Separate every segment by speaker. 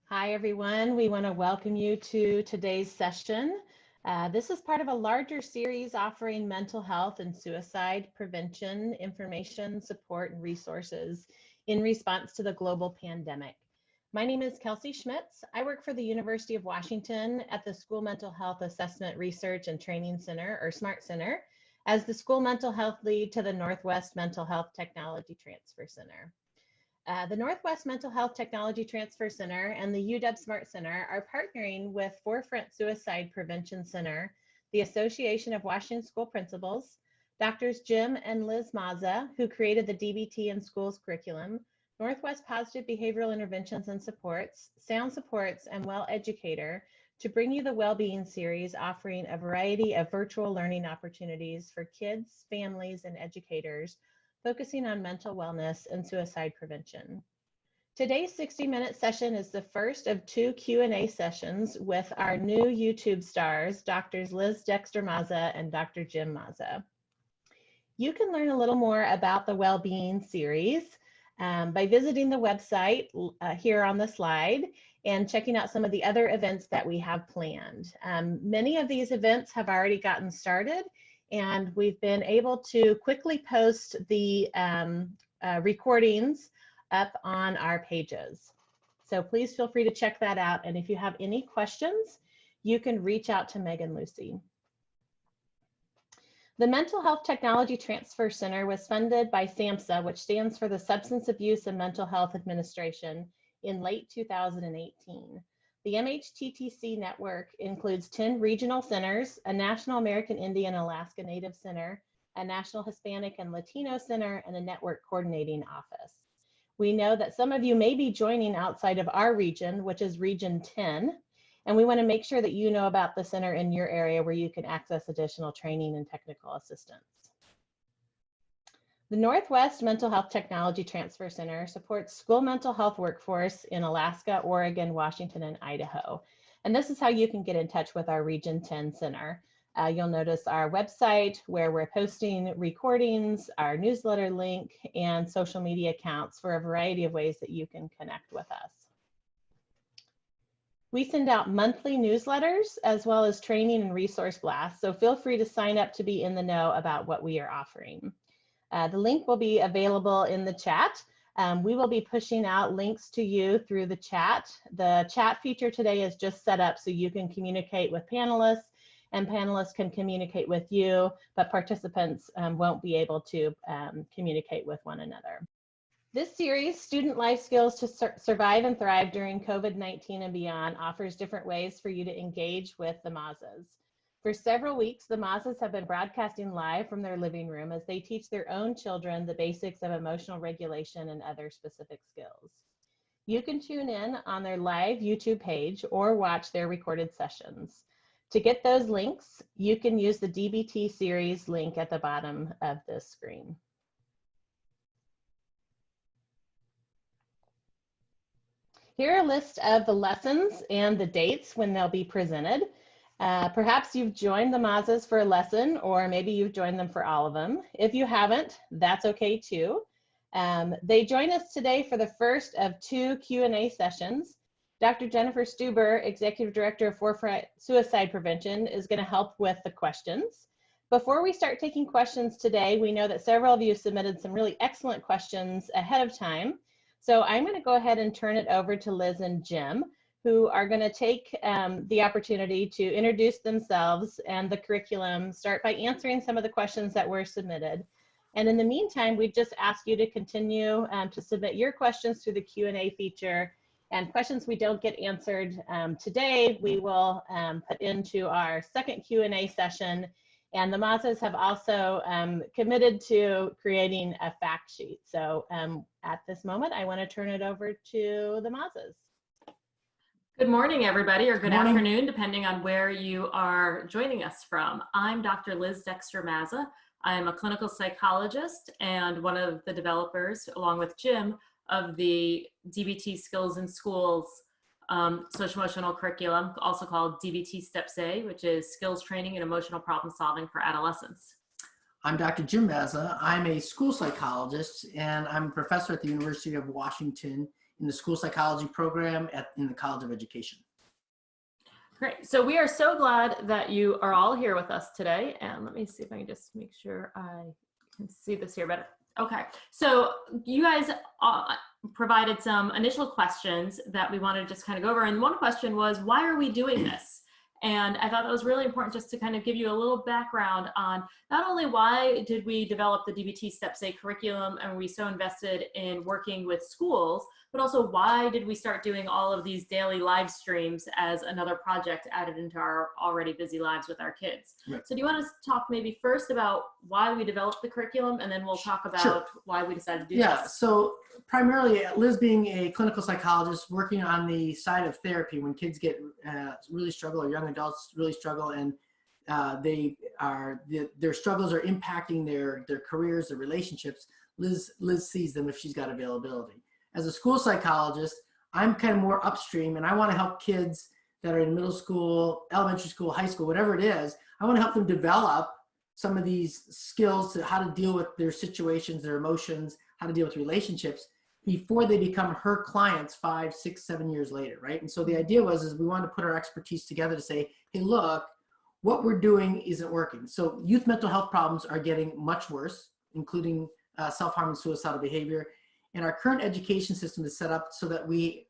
Speaker 1: Hi, everyone. We want to welcome you to today's session. This is part of a larger series offering mental health and suicide prevention information, support, and resources in response to the global pandemic. My name is Kelsey Schmitz. I work for the University of Washington at the School Mental Health Assessment Research and Training Center, or SMART Center, as the School Mental Health Lead to the Northwest Mental Health Technology Transfer Center. The Northwest Mental Health Technology Transfer Center and the UW SMART Center are partnering with Forefront Suicide Prevention Center, the Association of Washington School Principals, Doctors Jim and Liz Mazza, who created the DBT in Schools curriculum, Northwest Positive Behavioral Interventions and Supports, Sound Supports, and Well Educator to bring you the Wellbeing Series, offering a variety of virtual learning opportunities for kids, families, and educators, focusing on mental wellness and suicide prevention. Today's 60-minute session is the first of 2 Q&A sessions with our new YouTube stars, Drs. Lizz Dexter Mazza and Dr. Jim Mazza. You can learn a little more about the Wellbeing Series by visiting the website here on the slide and checking out some of the other events that we have planned. Many of these events have already gotten started, and we've been able to quickly post the recordings up on our pages. So please feel free to check that out. And if you have any questions, you can reach out to Meg and Lucy. The Mental Health Technology Transfer Center was funded by SAMHSA, which stands for the Substance Abuse and Mental Health Administration, in late 2018. The MHTTC network includes 10 regional centers, a National American Indian and Alaska Native Center, a National Hispanic and Latino Center, and a network coordinating office. We know that some of you may be joining outside of our region, which is Region 10, and we want to make sure that you know about the center in your area where you can access additional training and technical assistance. The Northwest Mental Health Technology Transfer Center supports school mental health workforce in Alaska, Oregon, Washington, and Idaho. And this is how you can get in touch with our Region 10 Center. You'll notice our website where we're posting recordings, our newsletter link, and social media accounts for a variety of ways that you can connect with us. We send out monthly newsletters as well as training and resource blasts, so feel free to sign up to be in the know about what we are offering. The link will be available in the chat. We will be pushing out links to you through the chat. The chat feature today is just set up so you can communicate with panelists, and panelists can communicate with you, but participants won't be able to communicate with one another. This series, Student Life Skills to Survive and Thrive During COVID-19 and Beyond, offers different ways for you to engage with the Mazzas. For several weeks, the Mazzas have been broadcasting live from their living room as they teach their own children the basics of emotional regulation and other specific skills. You can tune in on their live YouTube page or watch their recorded sessions. To get those links, you can use the DBT series link at the bottom of this screen. Here are a list of the lessons and the dates when they'll be presented. Perhaps you've joined the Mazzas for a lesson, or maybe you've joined them for all of them. If you haven't, that's okay too. They join us today for the first of 2 Q&A sessions. Dr. Jennifer Stuber, Executive Director of Forefront Suicide Prevention, is going to help with the questions. Before we start taking questions today, we know that several of you submitted some really excellent questions ahead of time. So I'm going to go ahead and turn it over to Liz and Jim, who are going to take the opportunity to introduce themselves and the curriculum, start by answering some of the questions that were submitted. And in the meantime, we just ask you to continue to submit your questions through the Q&A feature, and questions we don't get answered today, we will put into our second Q&A session. And the Mazzas have also committed to creating a fact sheet. So at this moment, I want to turn it over to the Mazzas.
Speaker 2: Good morning, everybody, or good afternoon, depending on where you are joining us from. I'm Dr. Lizz Dexter Mazza. I'm a clinical psychologist and one of the developers, along with Jim, of the DBT Skills in Schools social emotional curriculum, also called DBT Steps A, which is skills training and emotional problem solving for adolescents.
Speaker 3: I'm Dr. Jim Mazza. I'm a school psychologist and I'm a professor at the University of Washington in the school psychology program in the College of Education.
Speaker 2: Great. So we are so glad that you are all here with us today. And let me see if I can just make sure I can see this here better. Okay. So you guys provided some initial questions that we wanted to just kind of go over. And one question was, why are we doing this? And I thought that was really important just to kind of give you a little background on not only why did we develop the DBT Steps A curriculum and we so invested in working with schools, but also why did we start doing all of these daily live streams as another project added into our already busy lives with our kids. Right. So do you want to talk maybe first about why we developed the curriculum, and then we'll talk about why we decided to do this?
Speaker 3: Yeah, so primarily Liz being a clinical psychologist working on the side of therapy when kids get really struggle, or young adults really struggle, and their struggles are impacting their careers, their relationships, Liz sees them if she's got availability. As a school psychologist, I'm kind of more upstream, and I want to help kids that are in middle school, elementary school, high school, whatever it is. I want to help them develop some of these skills to how to deal with their situations, their emotions, how to deal with relationships before they become her clients 5, 6, 7 years later, right? And so the idea was we wanted to put our expertise together to say, hey, look, what we're doing isn't working. So youth mental health problems are getting much worse, including self-harm and suicidal behavior. And our current education system is set up so that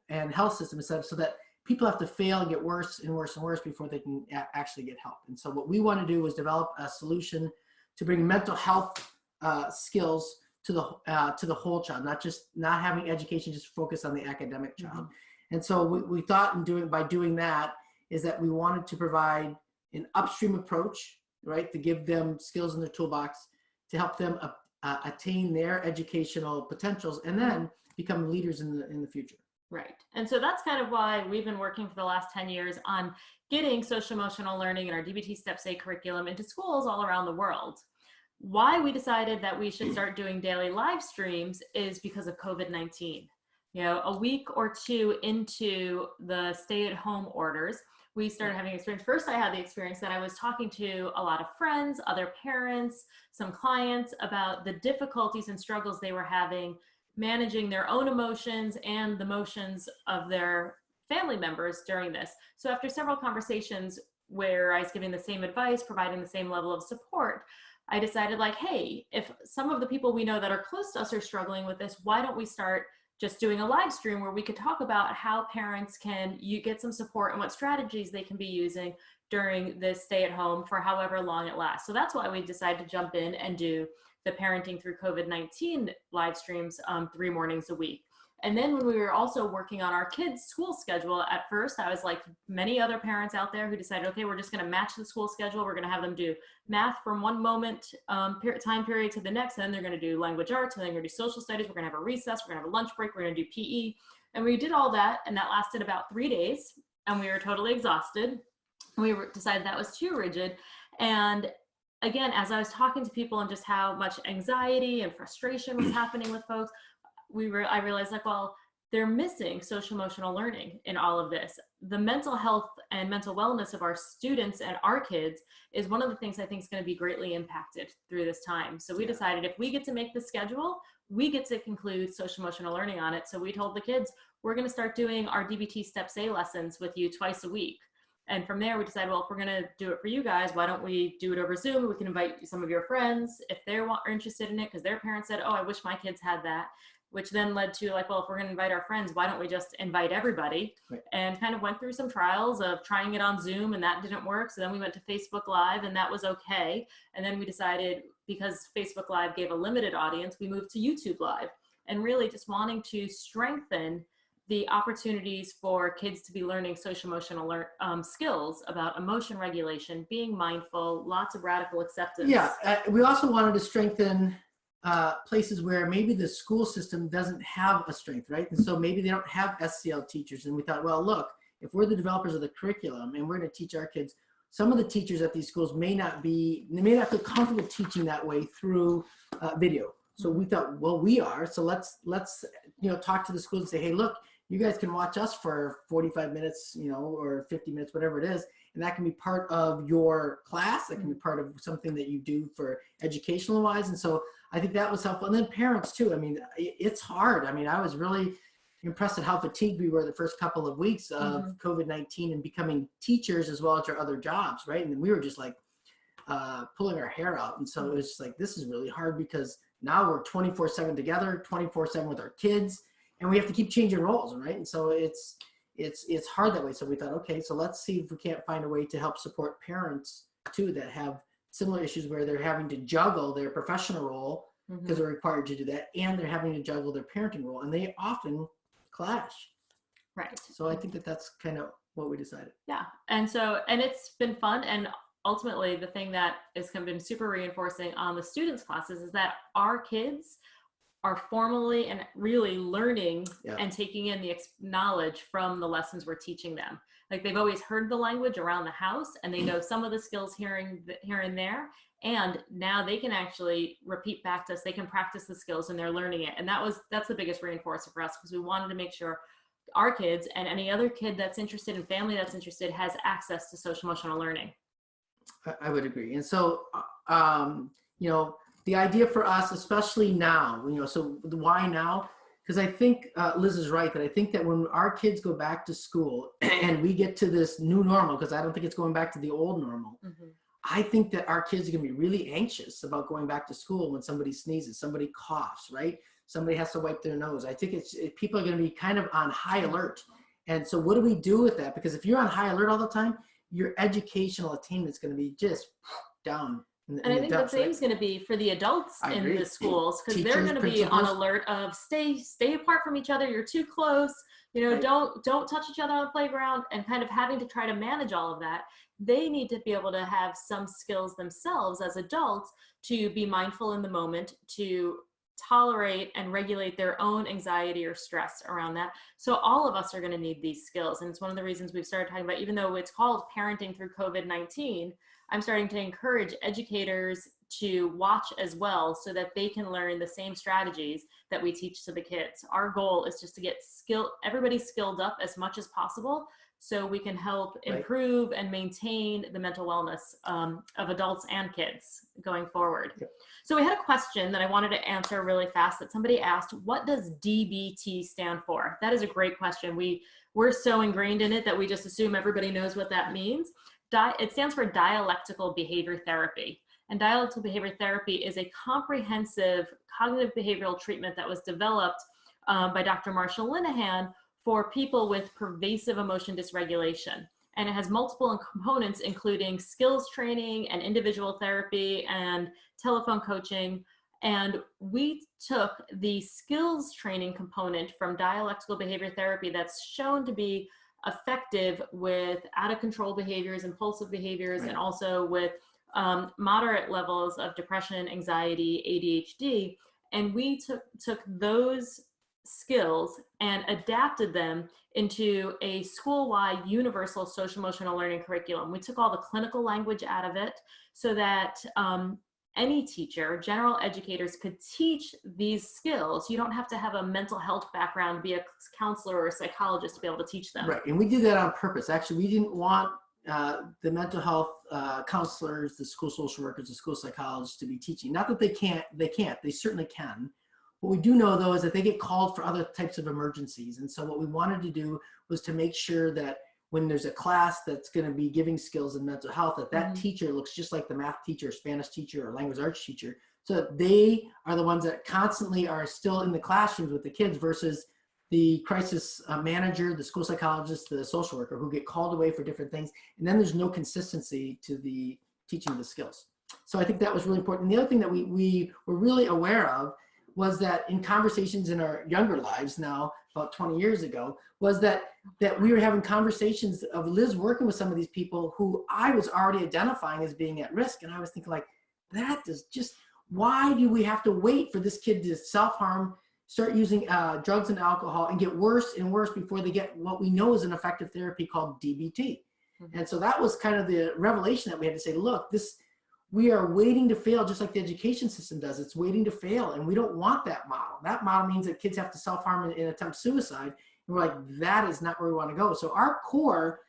Speaker 3: and health system is set up so that people have to fail and get worse and worse and worse before they can actually get help. And so what we want to do is develop a solution to bring mental health skills to the whole child, not having education just focus on the academic child. Mm-hmm. And so we thought by doing that is that we wanted to provide an upstream approach, right, to give them skills in their toolbox to help them attain their educational potentials and then become leaders in the future.
Speaker 2: Right. And so that's kind of why we've been working for the last 10 years on getting social emotional learning and our DBT Steps A curriculum into schools all around the world. Why we decided that we should start doing daily live streams is because of COVID-19. You know, a week or two into the stay-at-home orders, we started having experience. First, I had the experience that I was talking to a lot of friends, other parents, some clients about the difficulties and struggles they were having managing their own emotions and the emotions of their family members during this. So after several conversations where I was giving the same advice, providing the same level of support, I decided like, hey, if some of the people we know that are close to us are struggling with this, why don't we start just doing a live stream where we could talk about how parents can get some support and what strategies they can be using during this stay at home for however long it lasts. So that's why we decided to jump in and do the Parenting Through COVID-19 live streams 3 mornings a week. And then when we were also working on our kids' school schedule, at first I was like many other parents out there who decided, okay, we're just going to match the school schedule. We're going to have them do math from one moment, time period to the next, and then they're going to do language arts, and then they're going to do social studies. We're going to have a recess. We're going to have a lunch break. We're going to do PE. And we did all that, and that lasted about 3 days, and we were totally exhausted. We decided that was too rigid. And again, as I was talking to people and just how much anxiety and frustration was happening with folks, I realized like, well, they're missing social emotional learning in all of this. The mental health and mental wellness of our students and our kids is one of the things I think is going to be greatly impacted through this time. So we decided if we get to make the schedule, we get to conclude social emotional learning on it. So we told the kids, we're going to start doing our DBT Steps A lessons with you twice a week. And from there, we decided, well, if we're going to do it for you guys, why don't we do it over Zoom? We can invite some of your friends if they're interested in it, because their parents said, oh, I wish my kids had that, which then led to like, well, if we're going to invite our friends, why don't we just invite everybody? Right. And kind of went through some trials of trying it on Zoom, and that didn't work. So then we went to Facebook Live, and that was okay. And then we decided, because Facebook Live gave a limited audience, we moved to YouTube Live, and really just wanting to strengthen the opportunities for kids to be learning social emotional skills about emotion regulation, being mindful, lots of radical acceptance.
Speaker 3: Yeah, we also wanted to strengthen places where maybe the school system doesn't have a strength, right? And so maybe they don't have SCL teachers. And we thought, well, look, if we're the developers of the curriculum and we're going to teach our kids, some of the teachers at these schools may not feel comfortable teaching that way through video. So we thought, well, we are. So let's talk to the schools and say, hey, look, you guys can watch us for 45 minutes, or 50 minutes, whatever it is. And that can be part of your class. That can be part of something that you do for educational wise. And so I think that was helpful. And then parents too. I mean, it's hard. I mean, I was really impressed at how fatigued we were the first couple of weeks of COVID-19 and becoming teachers as well as our other jobs, right? And we were just like pulling our hair out. And so it was just like, this is really hard because now we're 24/7 together, 24/7 with our kids, and we have to keep changing roles, right? And so it's hard that way. So we thought, okay, so let's see if we can't find a way to help support parents too that have similar issues where they're having to juggle their professional role because they're required to do that, and they're having to juggle their parenting role, and they often clash.
Speaker 2: Right.
Speaker 3: So I think that that's kind of what we decided.
Speaker 2: Yeah. And it's been fun. And ultimately the thing that has been super reinforcing on the students' classes is that our kids are formally and really learning and taking in the knowledge from the lessons we're teaching them. Like they've always heard the language around the house, and they know some of the skills here and there. And now they can actually repeat back to us. They can practice the skills and they're learning it. And that's the biggest reinforcer for us, because we wanted to make sure our kids and any other kid that's interested and family that's interested has access to social emotional learning.
Speaker 3: I would agree. And so, you know, the idea for us, especially now, you know, so the why now? Because I think Liz is right, that I think that when our kids go back to school and we get to this new normal, because I don't think it's going back to the old normal, I think that our kids are going to be really anxious about going back to school when somebody sneezes, somebody coughs, right? Somebody has to wipe their nose. I think people are going to be kind of on high alert. And so what do we do with that? Because if you're on high alert all the time, your educational attainment is going to be just down.
Speaker 2: And I think the same is going to be for the adults in the schools, because they're going to be on alert of stay apart from each other. You're too close. You know, don't touch each other on the playground, and kind of having to try to manage all of that. They need to be able to have some skills themselves as adults to be mindful in the moment, to tolerate and regulate their own anxiety or stress around that. So all of us are going to need these skills. And it's one of the reasons we've started talking about, even though it's called Parenting Through COVID-19, I'm starting to encourage educators to watch as well, so that they can learn the same strategies that we teach to the kids. Our goal is just to get everybody skilled up as much as possible, so we can help improve and maintain the mental wellness of adults and kids going forward. So we had a question that I wanted to answer really fast that somebody asked: what does DBT stand for? That is a great question. We're so ingrained in it that we just assume everybody knows what that means. It stands for dialectical behavior therapy. And dialectical behavior therapy is a comprehensive cognitive behavioral treatment that was developed by Dr. Marshall Linehan for people with pervasive emotion dysregulation. And it has multiple components, including skills training and individual therapy and telephone coaching. And we took the skills training component from dialectical behavior therapy that's shown to be effective with out of control behaviors, impulsive behaviors, and also with moderate levels of depression, anxiety, ADHD. And we took those skills and adapted them into a school-wide universal social emotional learning curriculum. We took all the clinical language out of it so that any teacher, general educators, could teach these skills. You don't have to have a mental health background, be a counselor or a psychologist to be able to teach them. Right,
Speaker 3: and we did that on purpose. Actually, we didn't want the mental health counselors, the school social workers, the school psychologists to be teaching. Not that they can't, they certainly can. What we do know, though, is that they get called for other types of emergencies. And so what we wanted to do was to make sure that when there's a class that's going to be giving skills in mental health, that teacher looks just like the math teacher, Spanish teacher, or language arts teacher, so that they are the ones that constantly are still in the classrooms with the kids versus the crisis manager, the school psychologist, the social worker, who get called away for different things. And then there's no consistency to the teaching of the skills. So I think that was really important. And the other thing that we were really aware of was that in conversations in our younger lives now, about 20 years ago, was that we were having conversations of Liz working with some of these people who I was already identifying as being at risk. And I was thinking, like, that is just, why do we have to wait for this kid to self-harm, start using drugs and alcohol, and get worse and worse before they get what we know is an effective therapy called DBT. And so that was kind of the revelation that we had to say, look, we are waiting to fail, just like the education system does. It's waiting to fail, and we don't want that model. That model means that kids have to self-harm and attempt suicide. And we're like, that is not where we want to go. So our core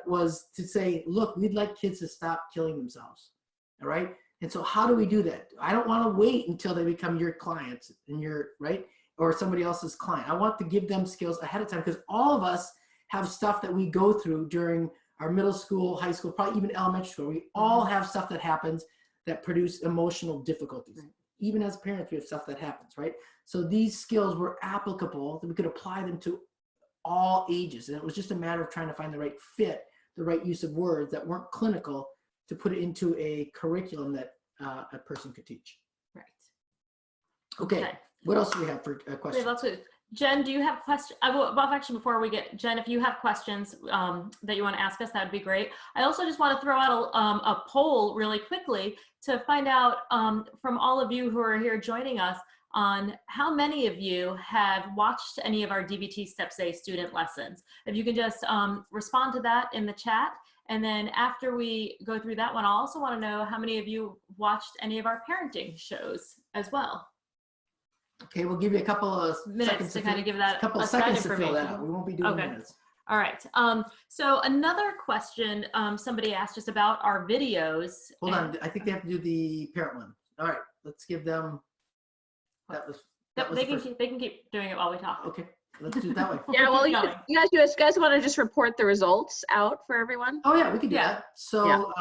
Speaker 3: was to say, look, we'd like kids to stop killing themselves, all right? And so how do we do that? I don't want to wait until they become your clients and right? or somebody else's client. I want to give them skills ahead of time, because all of us have stuff that we go through during our middle school, high school, probably even elementary school. We all have stuff that happens that produce emotional difficulties. Even as parents, we have stuff that happens, right? So these skills were applicable, that we could apply them to all ages. And it was just a matter of trying to find the right fit, the right use of words that weren't clinical, to put it into a curriculum that a person could teach.
Speaker 2: Right.
Speaker 3: Okay. What else do we have for questions?
Speaker 2: Jen, do you have questions? Well, actually, before we get, Jen, if you have questions that you want to ask us, that would be great. I also just want to throw out a poll really quickly to find out from all of you who are here joining us on how many of you have watched any of our DBT Steps A student lessons. If you can just respond to that in the chat. And then after we go through that one, I also want to know how many of you watched any of our parenting shows as well.
Speaker 3: Okay, we'll give you a couple of
Speaker 2: minutes to kind of give that
Speaker 3: a couple of seconds to fill that out. We won't be doing minutes.
Speaker 2: All right. So another question somebody asked just about our videos.
Speaker 3: Hold on, I think they have to do the parent one. All right, let's give them. That was
Speaker 2: they can keep doing it while we talk.
Speaker 3: Okay, let's do it that way.
Speaker 4: Yeah, well, you guys want to just report the results out for everyone?
Speaker 3: Oh yeah, we can do that. So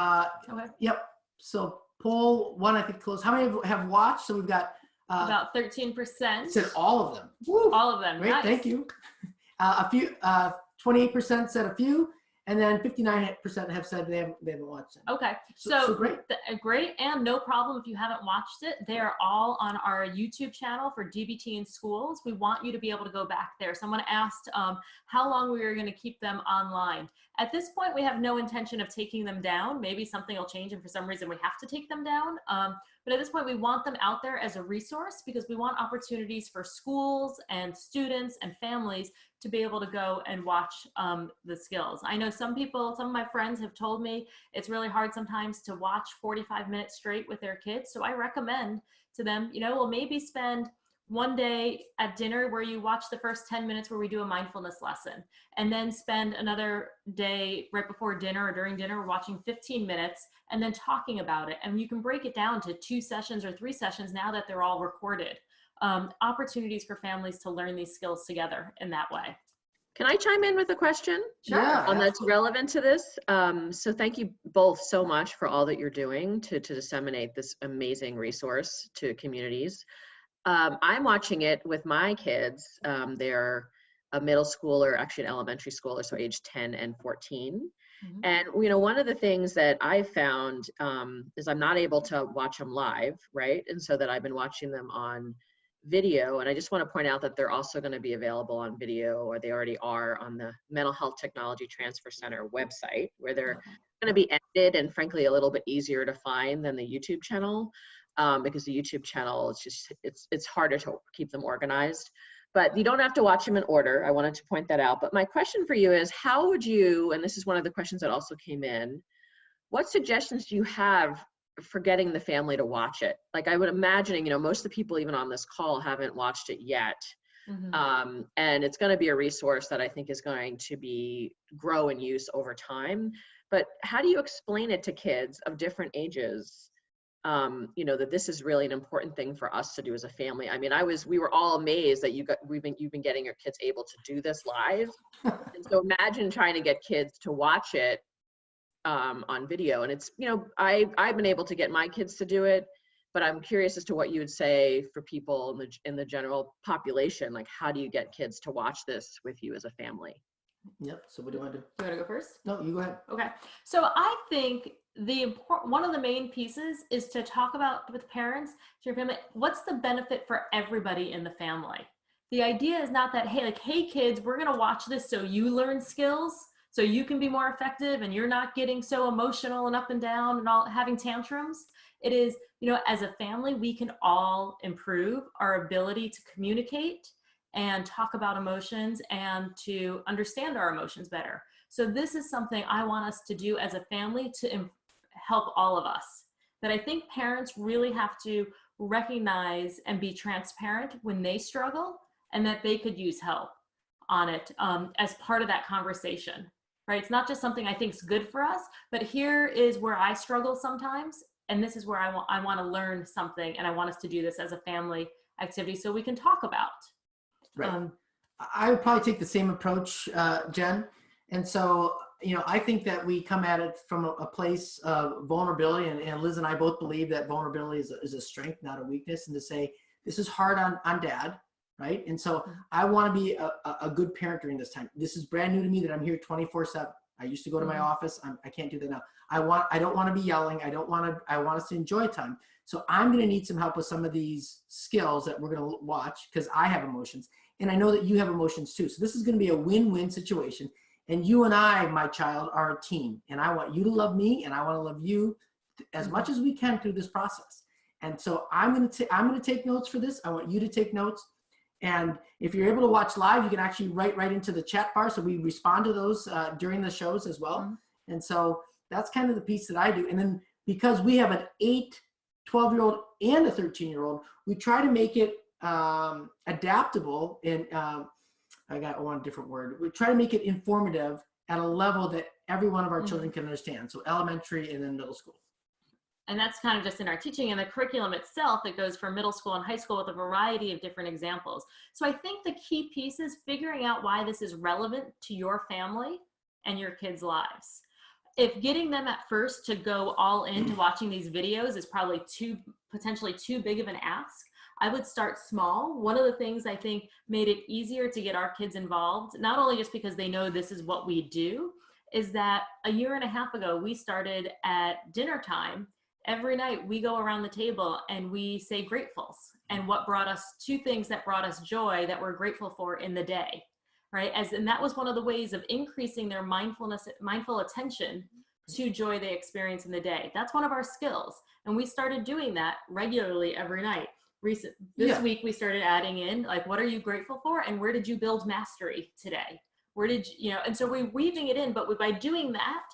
Speaker 3: yep. So poll one, I think, closed. How many have watched? So we've got
Speaker 2: about 13%.
Speaker 3: Said all of them. Woo.
Speaker 2: All of them.
Speaker 3: Great, nice. Thank you. A few, 28% said a few, and then 59% have said they haven't watched it.
Speaker 2: Okay, so great. Great, and no problem if you haven't watched it. They are all on our YouTube channel for DBT in schools. We want you to be able to go back there. Someone asked how long we were going to keep them online. At this point, we have no intention of taking them down. Maybe something will change, and for some reason we have to take them down. But at this point, we want them out there as a resource because we want opportunities for schools and students and families to be able to go and watch the skills. I know some of my friends have told me it's really hard sometimes to watch 45 minutes straight with their kids. So I recommend to them, well, maybe spend one day at dinner where you watch the first 10 minutes where we do a mindfulness lesson, and then spend another day right before dinner or during dinner watching 15 minutes and then talking about it. And you can break it down to 2 sessions or 3 sessions now that they're all recorded. Opportunities for families to learn these skills together in that way.
Speaker 4: Can I chime in with a question?
Speaker 3: Sure. Yeah,
Speaker 4: that's relevant to this? So thank you both so much for all that you're doing to disseminate this amazing resource to communities. I'm watching it with my kids. They're a middle schooler, actually an elementary schooler, so age 10 and 14. Mm-hmm. And, one of the things that I found is I'm not able to watch them live, right? And so that I've been watching them on video. And I just want to point out that they're also going to be available on video, or they already are on the Mental Health Technology Transfer Center website, where they're going to be edited and frankly a little bit easier to find than the YouTube channel. Because the YouTube channel, it's harder to keep them organized. But you don't have to watch them in order. I wanted to point that out. But my question for you is, how would you, and this is one of the questions that also came in, what suggestions do you have for getting the family to watch it? Like I would imagine, most of the people even on this call haven't watched it yet. Mm-hmm. And it's going to be a resource that I think is going to grow in use over time. But how do you explain it to kids of different ages? That this is really an important thing for us to do as a family. I mean, we were all amazed that you've been getting your kids able to do this live. And so imagine trying to get kids to watch it on video. And it's, I've been able to get my kids to do it, but I'm curious as to what you would say for people in the general population. Like, how do you get kids to watch this with you as a family?
Speaker 3: Yep. So what do you want to do?
Speaker 2: You want to go first?
Speaker 3: No, you go ahead.
Speaker 2: Okay. So I think one of the main pieces is to talk about with parents, to your family, what's the benefit for everybody in the family? The idea is not that, hey kids, we're going to watch this so you learn skills, so you can be more effective and you're not getting so emotional and up and down and all having tantrums. It is, as a family, we can all improve our ability to communicate and talk about emotions and to understand our emotions better. So this is something I want us to do as a family to help all of us. That I think parents really have to recognize and be transparent when they struggle, and that they could use help on it as part of that conversation, right? It's not just something I think is good for us, but here is where I struggle sometimes, and this is where I want to learn something, and I want us to do this as a family activity so we can talk about
Speaker 3: Right. I would probably take the same approach, Jen. And so, I think that we come at it from a place of vulnerability, and Liz and I both believe that vulnerability is a strength, not a weakness, and to say, this is hard on dad, right? And so I want to be a good parent during this time. This is brand new to me that I'm here 24/7. I used to go to my office. I can't do that now. I don't want to be yelling. I want us to enjoy time. So I'm going to need some help with some of these skills that we're going to watch, because I have emotions and I know that you have emotions too. So this is going to be a win-win situation. And you and I, my child, are a team, and I want you to love me and I want to love you as much as we can through this process. And so I'm going to take notes for this. I want you to take notes. And if you're able to watch live, you can actually write right into the chat bar. So we respond to those during the shows as well. And so that's kind of the piece that I do. And then because we have an 8, 12-year-old and a 13-year-old, we try to make it adaptable. And I want a different word. We try to make it informative at a level that every one of our children can understand. So elementary and then middle school.
Speaker 2: And that's kind of just in our teaching and the curriculum itself. It goes for middle school and high school with a variety of different examples. So I think the key piece is figuring out why this is relevant to your family and your kids' lives. If getting them at first to go all into watching these videos is probably potentially too big of an ask, I would start small. One of the things I think made it easier to get our kids involved, not only just because they know this is what we do, is that a year and a half ago, we started at dinner time. Every night we go around the table and we say gratefuls and what brought us 2 things that brought us joy that we're grateful for in the day, right? And that was one of the ways of increasing their mindful attention to joy they experience in the day. That's one of our skills. And we started doing that regularly every night. This week we started adding in, like, what are you grateful for? And where did you build mastery today? Where did you, and so we're weaving it in, but by doing that,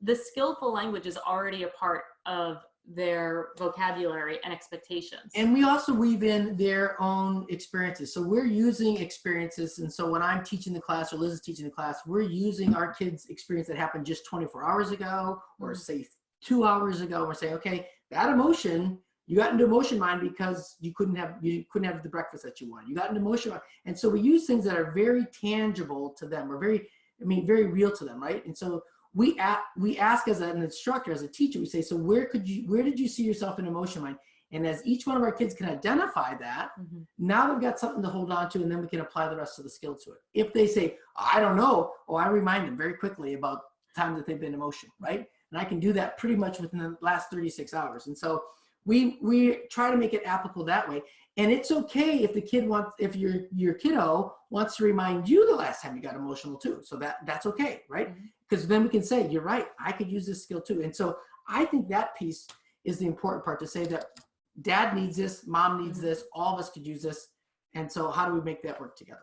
Speaker 2: the skillful language is already a part of their vocabulary and expectations.
Speaker 3: And we also weave in their own experiences. So we're using experiences. And so when I'm teaching the class or Liz is teaching the class, we're using our kids' experience that happened just 24 hours ago, or say 2 hours ago. We're saying, okay, that emotion, you got into emotion mind because you couldn't have the breakfast that you wanted. You got into emotion mind. And so we use things that are very tangible to them, or very real to them, right? And so we ask as an instructor, as a teacher, we say, so where did you see yourself in emotion mind? And as each one of our kids can identify that, now they've got something to hold on to, and then we can apply the rest of the skill to it. If they say, I don't know, I remind them very quickly about times that they've been emotional, right? And I can do that pretty much within the last 36 hours. And so we try to make it applicable that way. And it's okay if if your kiddo wants to remind you the last time you got emotional too. So that's okay, right? Because then we can say, you're right, I could use this skill too. And so I think that piece is the important part, to say that dad needs this, mom needs this, all of us could use this. And so how do we make that work together?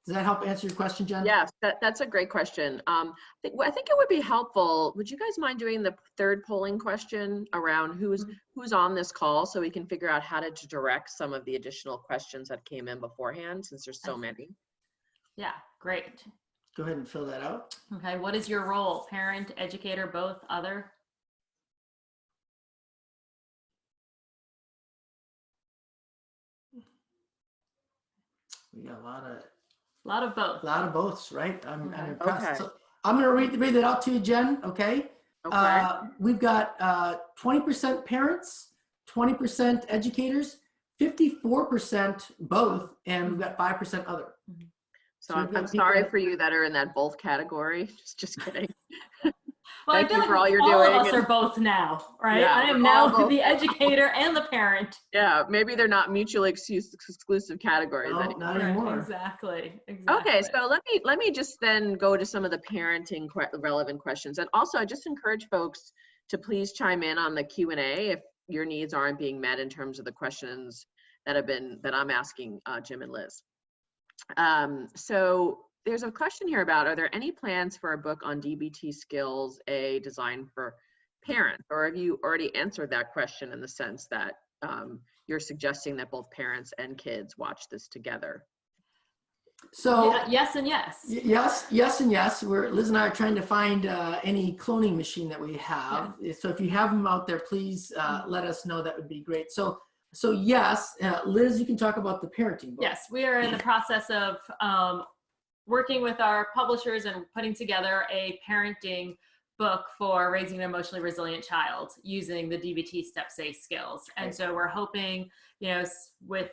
Speaker 3: Does that help answer your question, Jen?
Speaker 4: Yes, that's a great question. I think it would be helpful. Would you guys mind doing the 3rd polling question around who's on this call, so we can figure out how to direct some of the additional questions that came in beforehand, since there's so many?
Speaker 2: Yeah, great.
Speaker 3: Go ahead and fill that out.
Speaker 2: Okay, what is your role? Parent, educator, both, other?
Speaker 3: We got a lot of
Speaker 2: both.
Speaker 3: A lot of boths, right? I'm impressed.
Speaker 4: Okay.
Speaker 3: So I'm going to read that out to you, Jen. Okay. We've got 20% parents, 20% educators, 54% both, and we've got 5% other.
Speaker 4: So I'm sorry for you that are in that both category. Just kidding.
Speaker 2: Well,
Speaker 4: Thank
Speaker 2: I feel
Speaker 4: you
Speaker 2: like
Speaker 4: for all you're
Speaker 2: all
Speaker 4: doing.
Speaker 2: of us are both now, right?
Speaker 4: Yeah,
Speaker 2: I am
Speaker 4: we're all
Speaker 2: now
Speaker 4: both.
Speaker 2: the educator and the parent.
Speaker 4: Yeah, maybe they're not mutually exclusive categories
Speaker 3: No,
Speaker 4: anymore.
Speaker 3: not anymore.
Speaker 2: Exactly.
Speaker 4: Okay, so let me just then go to some of the parenting relevant questions. And also, I just encourage folks to please chime in on the Q&A if your needs aren't being met in terms of the questions that I'm asking Jim and Liz. So there's a question here about, are there any plans for a book on DBT skills, designed for parents? Or have you already answered that question in the sense that you're suggesting that both parents and kids watch this together?
Speaker 3: So
Speaker 2: yeah, yes and yes.
Speaker 3: Yes and yes. Liz and I are trying to find any cloning machine that we have. Yeah. So if you have them out there, please let us know. That would be great. So So yes, Liz, you can talk about the parenting book.
Speaker 2: Yes, we are in the process of working with our publishers and putting together a parenting book for raising an emotionally resilient child using the DBT Step Safe skills. And so we're hoping, with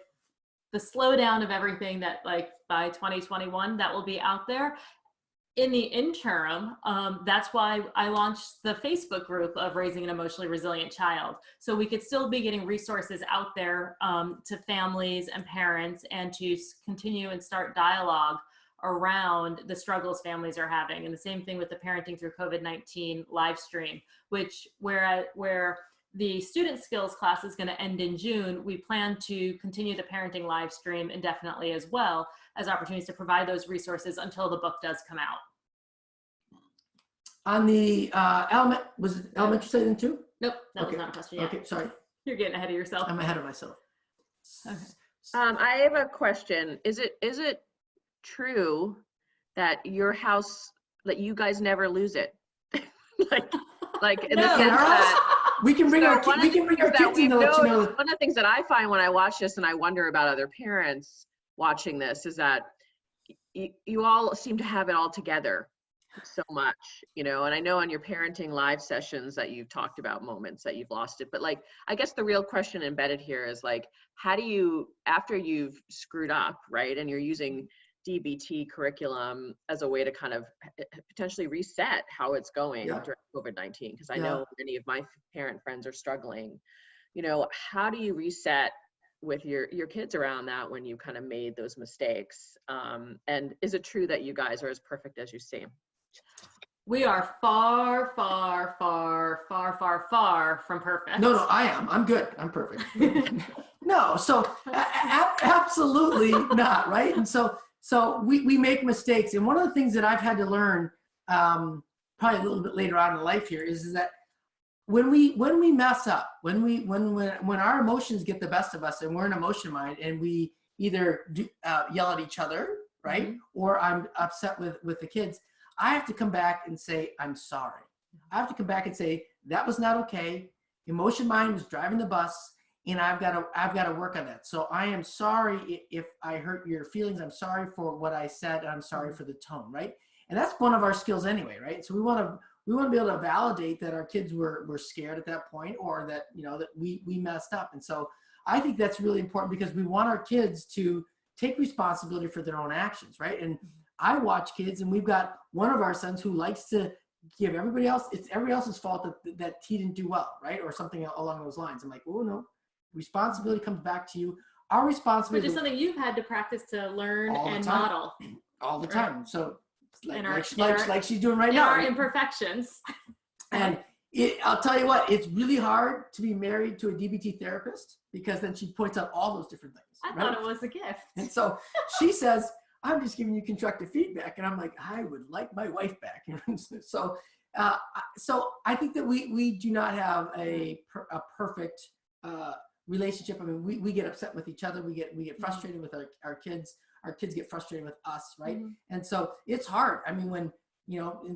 Speaker 2: the slowdown of everything, that like by 2021, that will be out there. In the interim, that's why I launched the Facebook group of Raising an Emotionally Resilient Child. So we could still be getting resources out there to families and parents, and to continue and start dialogue around the struggles families are having. And the same thing with the Parenting Through COVID-19 live stream, where the student skills class is going to end in June. We plan to continue the parenting live stream indefinitely, as well as opportunities to provide those resources until the book does come out.
Speaker 3: On the was it elementary study then too?
Speaker 2: Nope, that was not a question yet.
Speaker 3: Okay, sorry.
Speaker 2: You're getting ahead of yourself.
Speaker 3: I'm ahead of myself.
Speaker 2: Okay.
Speaker 4: I have a question. Is it true that your house, that you guys never lose it? like in the sense that
Speaker 3: we can bring our kids in to know.
Speaker 4: One of the things that I find when I watch this, and I wonder about other parents watching this, is that you all seem to have it all together so much, and I know on your parenting live sessions that you've talked about moments that you've lost it, but like, I guess the real question embedded here is like, how do you, after you've screwed up, right, and you're using DBT curriculum as a way to kind of potentially reset how it's going during COVID-19, because I know many of my parent friends are struggling, how do you reset with your kids around that when you kind of made those mistakes? And is it true that you guys are as perfect as you seem?
Speaker 2: We are far, far, far, far, far, far from perfect.
Speaker 3: No, I am. I'm good. I'm perfect. No, so absolutely not, right? And so we make mistakes. And one of the things that I've had to learn, probably a little bit later on in life here, is that when we mess up, when our emotions get the best of us, and we're in emotion mind, and we either yell at each other, right, or I'm upset with the kids, I have to come back and say, I'm sorry. I have to come back and say, that was not okay. Emotion mind was driving the bus, and I've got to work on that. So I am sorry if I hurt your feelings. I'm sorry for what I said, and I'm sorry for the tone, right? And that's one of our skills anyway, right? So we want to be able to validate that our kids were scared at that point, or that, that we messed up. And so I think that's really important, because we want our kids to take responsibility for their own actions, right? And I watch kids, and we've got one of our sons who likes to give everybody else, it's everybody else's fault that he didn't do well, right? Or something along those lines. I'm like, oh no, responsibility comes back to you. Our responsibility,
Speaker 2: which is something you've had to practice to learn and model
Speaker 3: all the time. So like she's doing right
Speaker 2: now.
Speaker 3: now.
Speaker 2: Our imperfections.
Speaker 3: And I'll tell you what, it's really hard to be married to a DBT therapist, because then she points out all those different things.
Speaker 2: I thought it was a gift.
Speaker 3: And so she says, I'm just giving you constructive feedback. And I'm like, I would like my wife back. So I think that we do not have a perfect relationship. I mean, we get upset with each other. We get frustrated with our kids. Our kids get frustrated with us, right? And so it's hard. I mean, when,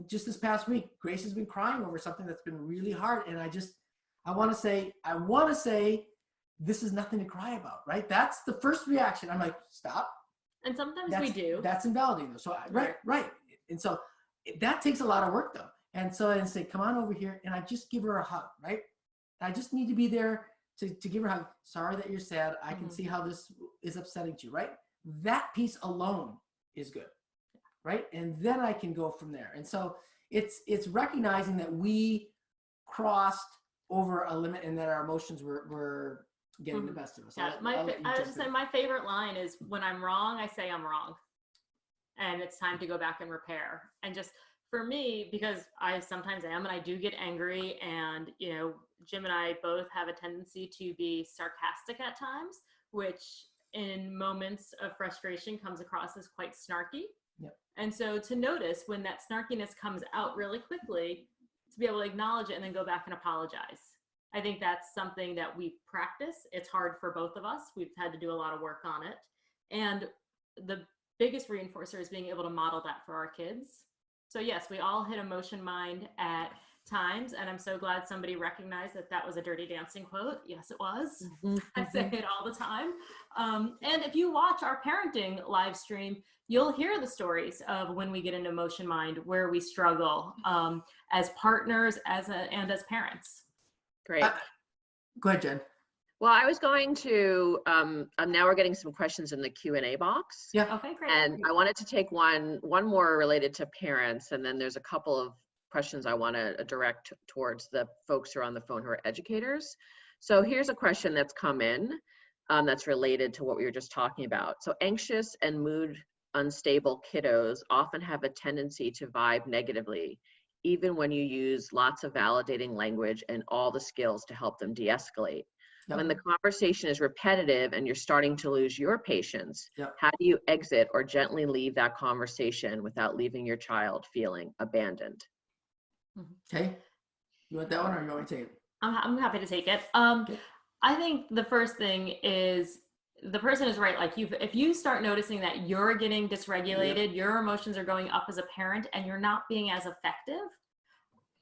Speaker 3: just this past week, Grace has been crying over something that's been really hard. And I want to say, this is nothing to cry about, right? That's the first reaction. I'm like, stop.
Speaker 2: And sometimes we do.
Speaker 3: That's invalidating. So right. And so that takes a lot of work though. And so I say, come on over here, and I just give her a hug, right? I just need to be there to give her a hug. Sorry that you're sad. I can see how this is upsetting to you, right? That piece alone is good, right? And then I can go from there. And so it's recognizing that we crossed over a limit, and that our emotions were getting the best of us.
Speaker 2: Yeah, I was just saying, my favorite line is, when I'm wrong, I say I'm wrong, and it's time to go back and repair. And just for me, because I sometimes am, and I do get angry, and Jim and I both have a tendency to be sarcastic at times, which in moments of frustration comes across as quite snarky.
Speaker 3: Yep.
Speaker 2: And so to notice when that snarkiness comes out really quickly, to be able to acknowledge it and then go back and apologize. I think that's something that we practice. It's hard for both of us. We've had to do a lot of work on it. And the biggest reinforcer is being able to model that for our kids. So yes, we all hit emotion mind at times, and I'm so glad somebody recognized that that was a Dirty Dancing quote. Yes, it was. I say it all the time. And if you watch our parenting live stream, you'll hear the stories of when we get into emotion mind, where we struggle as partners, and as parents.
Speaker 4: Great.
Speaker 3: Go ahead, Jen.
Speaker 4: Well, I was going to, now we're getting some questions in the Q&A box.
Speaker 3: Yeah.
Speaker 2: Okay, great.
Speaker 4: And I wanted to take one more related to parents, and then there's a couple of questions I want to direct towards the folks who are on the phone who are educators. So here's a question that's come in that's related to what we were just talking about. So anxious and mood unstable kiddos often have a tendency to vibe negatively, even when you use lots of validating language and all the skills to help them de-escalate.
Speaker 3: Yep.
Speaker 4: When the conversation is repetitive and you're starting to lose your patience,
Speaker 3: Yep.
Speaker 4: how do you exit or gently leave that conversation without leaving your child feeling abandoned?
Speaker 3: Okay. You want that one, or you want me to take it?
Speaker 2: I'm happy to take it.
Speaker 3: Okay.
Speaker 2: I think the first thing is, the person is right. Like, if you start noticing that you're getting dysregulated, your emotions are going up as a parent, and you're not being as effective,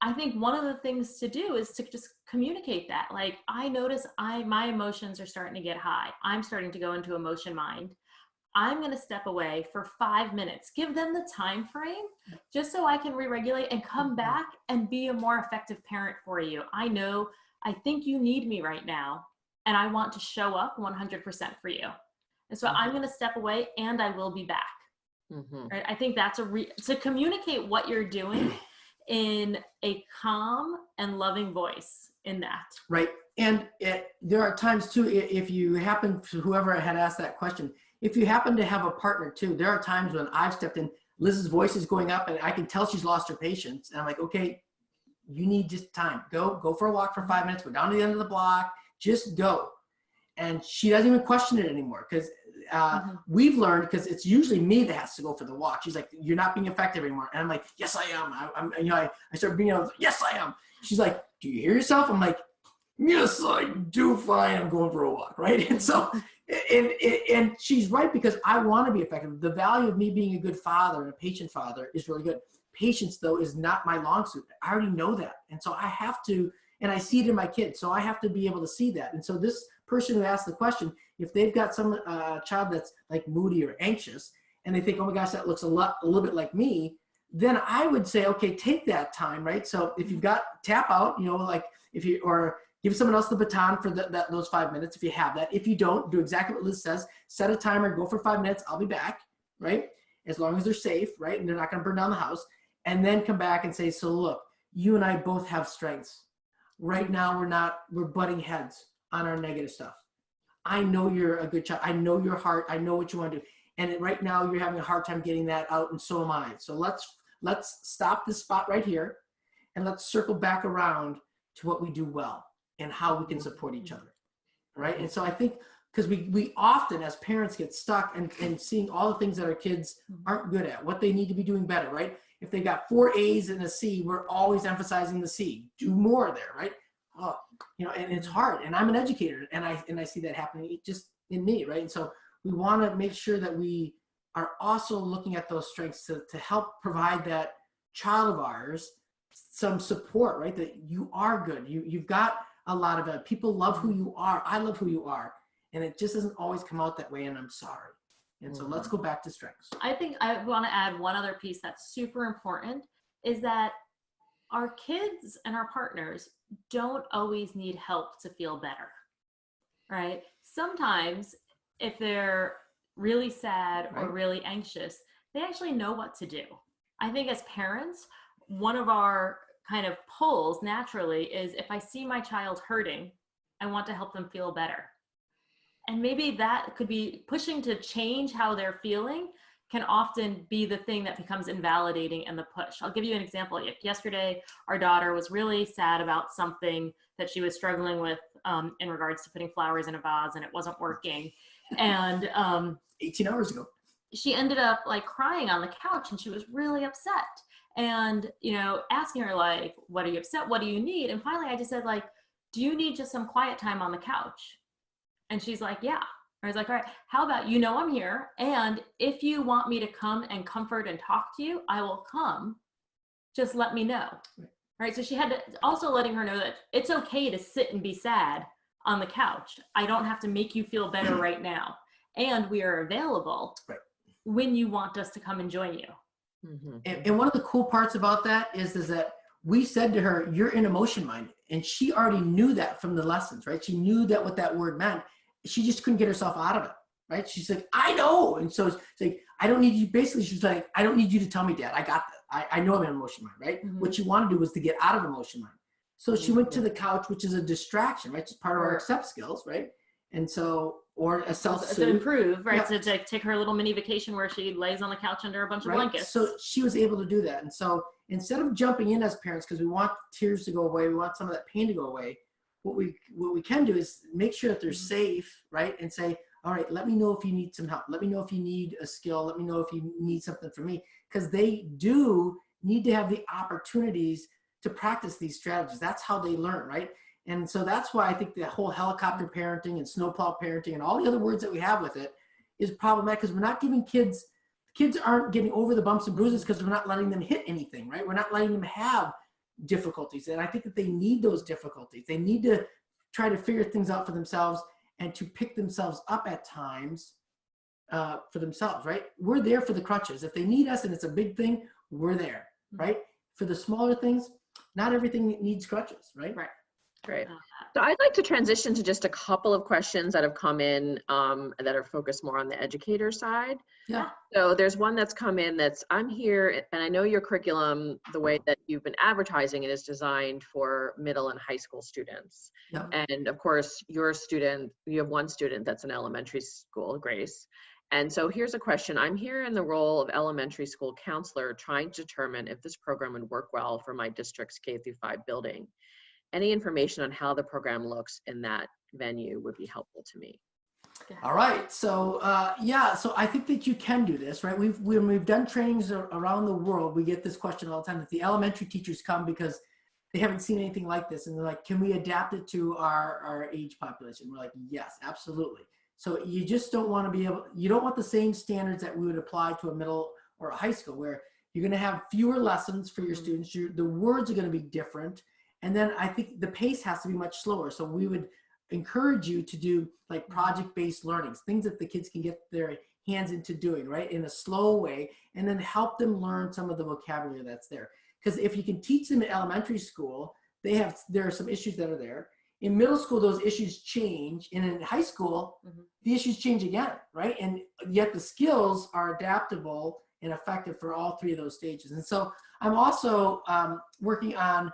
Speaker 2: I think one of the things to do is to just communicate that. Like, I notice my emotions are starting to get high. I'm starting to go into emotion mind. I'm going to step away for 5 minutes. Give them the time frame just so I can re-regulate and come back and be a more effective parent for you. I think you need me right now, and I want to show up 100% for you. And so I'm going to step away, and I will be back. Right? I think that's to communicate what you're doing in a calm and loving voice in that. Right.
Speaker 3: And there are times too, if you happen to, whoever had asked that question, if you happen to have a partner too, there are times when I've stepped in, Liz's voice is going up and I can tell she's lost her patience. And I'm like, okay, you need just time. Go for a walk for 5 minutes, go down to the end of the block, just go. And she doesn't even question it anymore, because we've learned, because it's usually me that has to go for the walk. She's like, you're not being effective anymore. And I'm like, yes, I am. I start being able to, yes, I am. She's like, do you hear yourself? I'm like, yes, I do. Fine. I'm going for a walk. Right. And so, and she's right, because I want to be effective. The value of me being a good father and a patient father is really good. Patience, though, is not my long suit. I already know that. And so I have to, and I see it in my kids. So I have to be able to see that. And so this person who asked the question, if they've got some child that's like moody or anxious, and they think, oh my gosh, that looks a little bit like me, then I would say, okay, take that time, right? So if you've got, tap out, like or give someone else the baton for those 5 minutes if you have that. If you don't, do exactly what Liz says, set a timer, go for 5 minutes, I'll be back, right? As long as they're safe, right? And they're not gonna burn down the house. And then come back and say, so look, you and I both have strengths. Right now, we're butting heads on our negative stuff. I know you're a good child. I know your heart. I know what you want to do. And right now you're having a hard time getting that out, and so am I. So let's stop this spot right here, and let's circle back around to what we do well and how we can support each other, right? And so I think, because we often as parents get stuck and seeing all the things that our kids aren't good at, what they need to be doing better, right? If they got 4 A's and a C, we're always emphasizing the C. Do more there, right? Oh, and it's hard. And I'm an educator, and I see that happening just in me, right? And so we want to make sure that we are also looking at those strengths to help provide that child of ours some support, right? That you are good. You've got a lot of it. People love who you are. I love who you are. And it just doesn't always come out that way, and I'm sorry. And so let's go back to strengths.
Speaker 2: I think I want to add one other piece that's super important, is that our kids and our partners don't always need help to feel better, right? Sometimes if they're really sad or really anxious, they actually know what to do. I think as parents, one of our kind of pulls naturally is, if I see my child hurting, I want to help them feel better. And maybe that could be pushing to change how they're feeling, can often be the thing that becomes invalidating and the push. I'll give you an example. Yesterday, our daughter was really sad about something that she was struggling with in regards to putting flowers in a vase, and it wasn't working. And
Speaker 3: 18 hours ago,
Speaker 2: she ended up like crying on the couch, and she was really upset. And, asking her, like, what are you upset? What do you need? And finally I just said, like, do you need just some quiet time on the couch? And she's like, yeah. I was like, all right, how about, I'm here. And if you want me to come and comfort and talk to you, I will come. Just let me know. right? So she had to also letting her know that it's okay to sit and be sad on the couch. I don't have to make you feel better right now. And we are available when you want us to come and join you.
Speaker 3: And one of the cool parts about that is that we said to her, you're in emotion mind. And she already knew that from the lessons, right? She knew that what that word meant. She just couldn't get herself out of it, right? She's like, I know. And so it's like, I don't need you. Basically, she's like, I don't need you to tell me, Dad. I got that. I know I'm in emotion mind, right? What she wanted to do was to get out of emotion mind. So she went to the couch, which is a distraction, right? It's part of our accept skills, right? And so, or a self-soothe.
Speaker 2: To improve, right? So to take her little mini vacation where she lays on the couch under a bunch of blankets.
Speaker 3: So she was able to do that. And so instead of jumping in as parents, because we want tears to go away, we want some of that pain to go away, what we can do is make sure that they're safe, right? And say, all right, let me know if you need some help. Let me know if you need a skill. Let me know if you need something from me. Because they do need to have the opportunities to practice these strategies. That's how they learn, right? And so that's why I think the whole helicopter parenting and snowplow parenting and all the other words that we have with it is problematic, because we're not giving kids aren't getting over the bumps and bruises because we're not letting them hit anything, right? We're not letting them have difficulties. And I think that they need those difficulties. They need to try to figure things out for themselves and to pick themselves up at times for themselves, right? We're there for the crutches. If they need us and it's a big thing, we're there, right? For the smaller things, not everything needs crutches, right?
Speaker 2: Right.
Speaker 4: Great. So I'd like to transition to just a couple of questions that have come in that are focused more on the educator side.
Speaker 3: Yeah.
Speaker 4: So there's one that's come in that's, I'm here, and I know your curriculum, the way that you've been advertising it, is designed for middle and high school students.
Speaker 3: Yep.
Speaker 4: And of course, your student, you have one student that's in elementary school, Grace. And so here's a question. I'm here in the role of elementary school counselor, trying to determine if this program would work well for my district's K-5 building. Any information on how the program looks in that venue would be helpful to me.
Speaker 3: All right. So so I think that you can do this, right? When we've done trainings around the world, we get this question all the time, that the elementary teachers come because they haven't seen anything like this. And they're like, can we adapt it to our age population? We're like, yes, absolutely. So you just don't want to you don't want the same standards that we would apply to a middle or a high school, where you're going to have fewer lessons for your students. The words are going to be different. And then I think the pace has to be much slower. So we would encourage you to do like project-based learnings, things that the kids can get their hands into doing, right, in a slow way, and then help them learn some of the vocabulary that's there. Because if you can teach them in elementary school, there are some issues that are there. In middle school, those issues change. And in high school, the issues change again, right? And yet the skills are adaptable and effective for all three of those stages. And so I'm also working on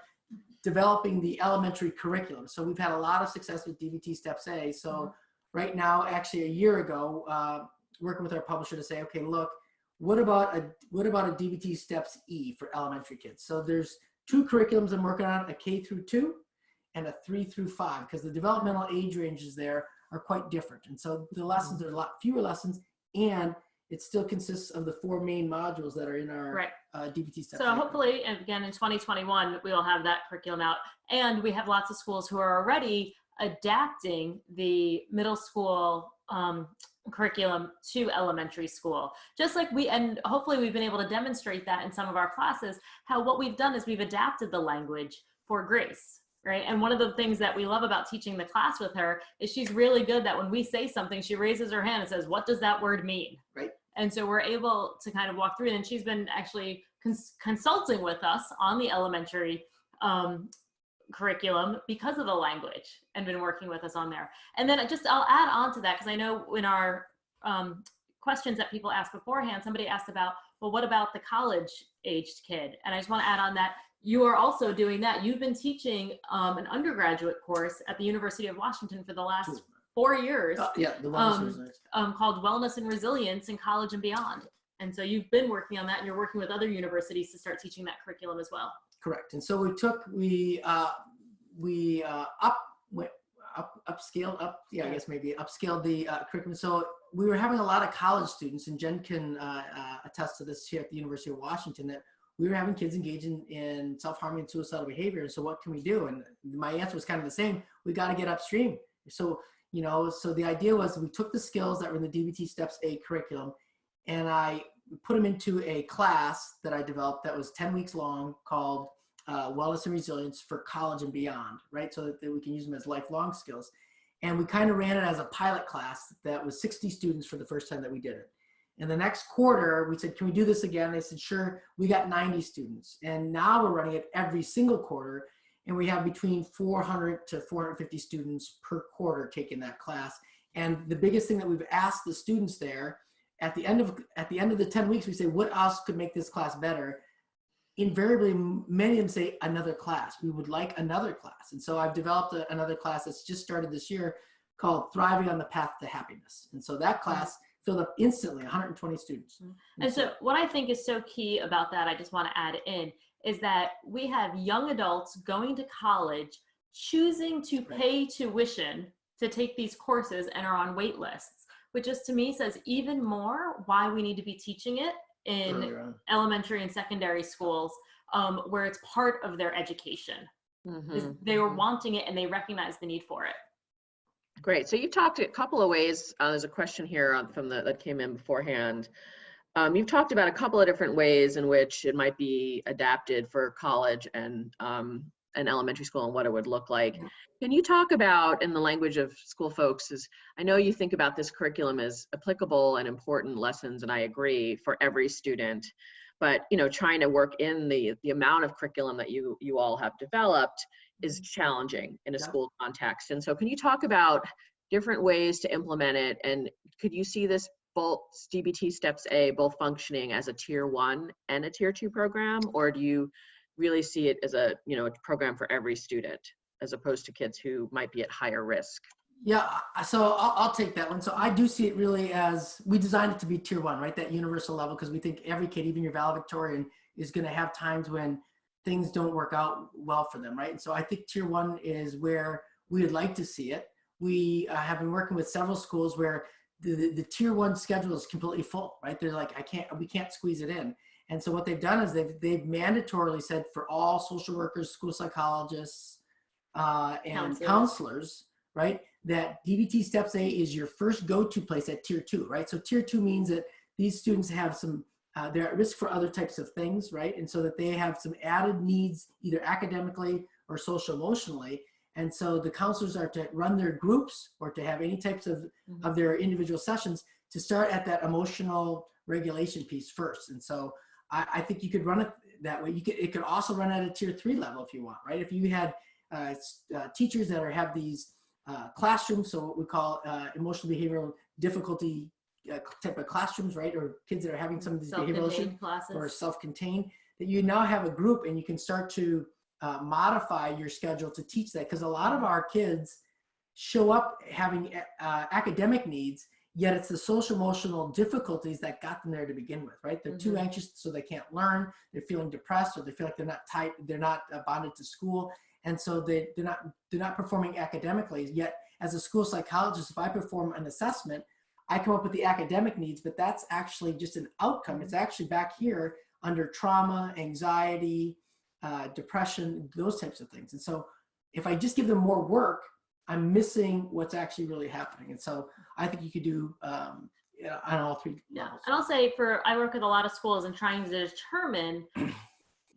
Speaker 3: developing the elementary curriculum. So we've had a lot of success with DBT Steps A. So right now, actually a year ago, working with our publisher to say, okay, look, what about a DBT Steps E for elementary kids? So there's two curriculums I'm working on, a K through 2 and a 3 through 5, because the developmental age ranges there are quite different. And so the lessons, there's a lot fewer lessons, and it still consists of the 4 main modules that are in our DBT Steps.
Speaker 2: So hopefully, and again, in 2021, we will have that curriculum out. And we have lots of schools who are already adapting the middle school curriculum to elementary school. Just like and hopefully we've been able to demonstrate that in some of our classes, how what we've done is we've adapted the language for Grace. Right. And one of the things that we love about teaching the class with her is she's really good that when we say something, she raises her hand and says, what does that word mean?
Speaker 3: Right.
Speaker 2: And so we're able to kind of walk through it. And she's been actually consulting with us on the elementary curriculum because of the language, and been working with us on there. And then I'll add on to that, because I know in our questions that people asked beforehand, somebody asked about, well, what about the college aged kid? And I just want to add on that you are also doing that. You've been teaching an undergraduate course at the University of Washington for the last 4 years.
Speaker 3: The wellness
Speaker 2: called Wellness and Resilience in College and Beyond. And so you've been working on that, and you're working with other universities to start teaching that curriculum as well.
Speaker 3: Correct. And so we upscaled the curriculum. So we were having a lot of college students, and Jen can attest to this here at the University of Washington, that we were having kids engaging in self-harming and suicidal behavior. And so what can we do? And my answer was kind of the same. We got to get upstream. So, so the idea was we took the skills that were in the DBT Steps A curriculum, and I put them into a class that I developed that was 10 weeks long, called wellness and resilience for college and beyond, right? So that we can use them as lifelong skills. And we kind of ran it as a pilot class that was 60 students for the first time that we did it. In the next quarter, we said, can we do this again? They said, sure. We got 90 students. And now we're running it every single quarter. And we have between 400 to 450 students per quarter taking that class. And the biggest thing that we've asked the students there, at the end of the 10 weeks, we say, what else could make this class better? Invariably, many of them say another class. We would like another class. And so I've developed another class that's just started this year called Thriving on the Path to Happiness. And so that class filled up instantly, 120 students.
Speaker 2: And so what I think is so key about that, I just want to add in, is that we have young adults going to college, choosing to pay tuition to take these courses and are on wait lists, which just to me says even more why we need to be teaching it in elementary and secondary schools, where it's part of their education. They were wanting it and they recognize the need for it.
Speaker 4: Great. So you talked a couple of ways. There's a question here that came in beforehand. You've talked about a couple of different ways in which it might be adapted for college and elementary school and what it would look like. Can you talk about, in the language of school folks, I know you think about this curriculum as applicable and important lessons, and I agree, for every student, but trying to work in the amount of curriculum that you all have developed is challenging in a school context. And so can you talk about different ways to implement it, and could you see this both DBT Steps A both functioning as a tier 1 and a tier 2 program, or do you really see it as a program for every student as opposed to kids who might be at higher risk?
Speaker 3: Yeah, so I'll take that one. So I do see it really as, we designed it to be tier 1, right? That universal level, because we think every kid, even your valedictorian, is going to have times when things don't work out well for them, right? And so I think tier 1 is where we would like to see it. We have been working with several schools where the tier 1 schedule is completely full, right? They're like, we can't squeeze it in. And so what they've done is they've mandatorily said for all social workers, school psychologists, and counselors, right, that DBT Steps A is your first go-to place at tier 2, right? So tier 2 means that these students have some, they're at risk for other types of things, right? And so that they have some added needs, either academically or social emotionally. And so the counselors are to run their groups or to have any types of their individual sessions to start at that emotional regulation piece first. And so I think you could run it that way. It could also run at a tier 3 level if you want, right? If you had teachers that have these classrooms, so what we call emotional behavioral difficulty type of classrooms, right? Or kids that are having some of these behavioral issues or self-contained, that you now have a group and you can start to modify your schedule to teach that. Because a lot of our kids show up having academic needs, yet it's the social emotional difficulties that got them there to begin with, right? They're too anxious, so they can't learn. They're feeling depressed, or they feel like they're not tight, they're not bonded to school. And so they're not performing academically. Yet as a school psychologist, if I perform an assessment, I come up with the academic needs, but that's actually just an outcome. It's actually back here under trauma, anxiety, depression, those types of things. And so if I just give them more work, I'm missing what's actually really happening. And so I think you could do on all 3 levels.
Speaker 2: And I'll say I work with a lot of schools and trying to determine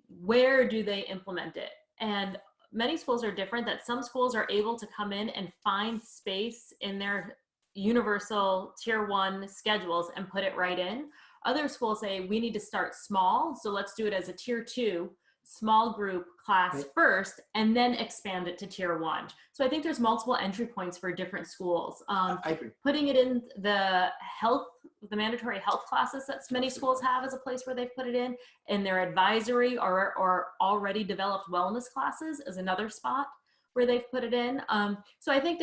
Speaker 2: where do they implement it. And many schools are different, that some schools are able to come in and find space in their universal tier 1 schedules and put it right in. Other schools say we need to start small, so let's do it as a tier 2 small group class first, and then expand it to tier 1. So I think there's multiple entry points for different schools.
Speaker 3: I agree.
Speaker 2: Putting it in the mandatory health classes that many schools have as a place where they've put it in their advisory or already developed wellness classes is another spot where they've put it in. So I think